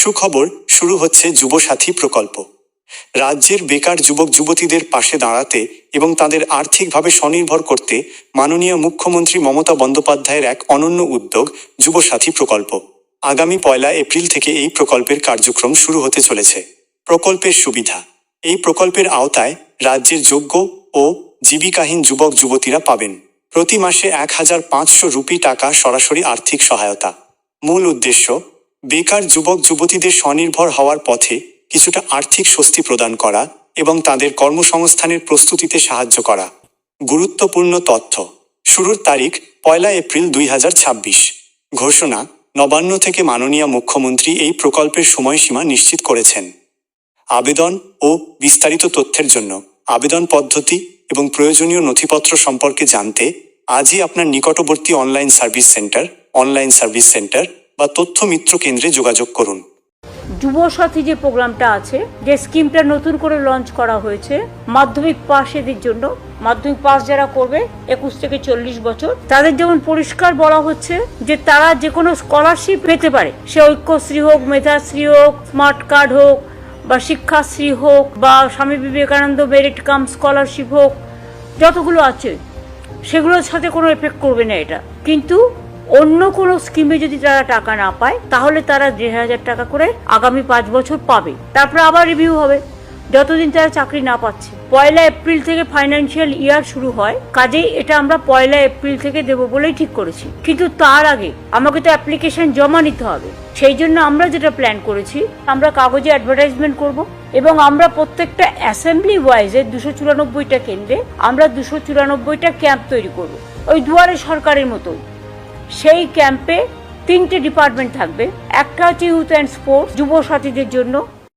সুখবর, শুরু হচ্ছে যুবসাথী প্রকল্প। রাজ্যের বেকার যুবক যুবতীদের পাশে দাঁড়াতে এবং তাদের আর্থিকভাবে স্বনির্ভর করতে মাননীয় মুখ্যমন্ত্রী মমতা বন্দ্যোপাধ্যায়ের এক অনন্য উদ্যোগ যুবসাথী প্রকল্প। আগামী 1 এপ্রিল থেকে এই প্রকল্পের কার্যক্রম শুরু হতে চলেছে। প্রকল্পের সুবিধা: এই প্রকল্পের আওতায় রাজ্যের যোগ্য ও জীবিকাহীন যুবক যুবতীরা পাবেন প্রতি মাসে 1,500 রুপি টাকা সরাসরি আর্থিক সহায়তা। মূল উদ্দেশ্য, বেকার যুবক যুবতীদের স্বনির্ভর হওয়ার পথে কিছুটা আর্থিক স্বস্তি প্রদান করা এবং তাদের কর্মসংস্থানের প্রস্তুতিতে সাহায্য করা। গুরুত্বপূর্ণ তথ্য: শুরুর তারিখ 1 এপ্রিল 2026। ঘোষণা: নবান্ন থেকে মাননীয় মুখ্যমন্ত্রী এই প্রকল্পের সময়সীমা নিশ্চিত করেছেন। আবেদন ও বিস্তারিত তথ্যের জন্য আবেদন পদ্ধতি এবং প্রয়োজনীয় নথিপত্র সম্পর্কে জানতে আজই আপনার নিকটবর্তী অনলাইন সার্ভিস সেন্টার বা তথ্য মিত্র কেন্দ্রে যোগাযোগ করুন। যুবসাথী যে প্রোগ্রামটা আছে, যে স্কিমটা নতুন করে লঞ্চ করা হয়েছে মাধ্যমিক পাশেদের জন্য, মাধ্যমিক পাস যারা করবে 21 থেকে 40 বছর, তাদের যেমন পরিষ্কার বলা হচ্ছে যে তারা যে কোনো স্কলারশিপ পেতে পারে, সে ঐক্যশ্রী হোক, মেধাশ্রী হোক, স্মার্ট কার্ড হোক, বা শিক্ষাশ্রী হোক, বা Swami Vivekananda merit cum scholarship হোক, যতগুলো আছে সেগুলোর সাথে কোনো এফেক্ট করবে না এটা। কিন্তু অন্য কোনো স্কিমে যদি তারা টাকা না পায় তাহলে তারা 1,000 টাকা করে আগামী 5 বছর পাবে। তারপরে আবার রিভিউ হবে যতদিন তারা চাকরি না পাচ্ছে। 1 এপ্রিল থেকে ফাইন্যান্সিয়াল ইয়ার শুরু হয়, কাজেই এটা আমরা 1 এপ্রিল থেকে দেবো বলেই ঠিক করেছি। কিন্তু তার আগে আমাকে তো অ্যাপ্লিকেশন জমা নিতে হবে। সেই জন্য আমরা যেটা প্ল্যান করেছি, আমরা কাগজে অ্যাডভার্টাইজমেন্ট করব এবং আমরা প্রত্যেকটা অ্যাসেম্বলি ওয়াইজে 294টা কেন্দ্রে আমরা 294টা ক্যাম্প তৈরি করব, ওই দুয়ারে সরকারের মতো। সেই ক্যাম্পে 3টে ডিপার্টমেন্ট থাকবে। একটা হচ্ছে ইউথ অ্যান্ড স্পোর্টস, যুব সাথীদের জন্য,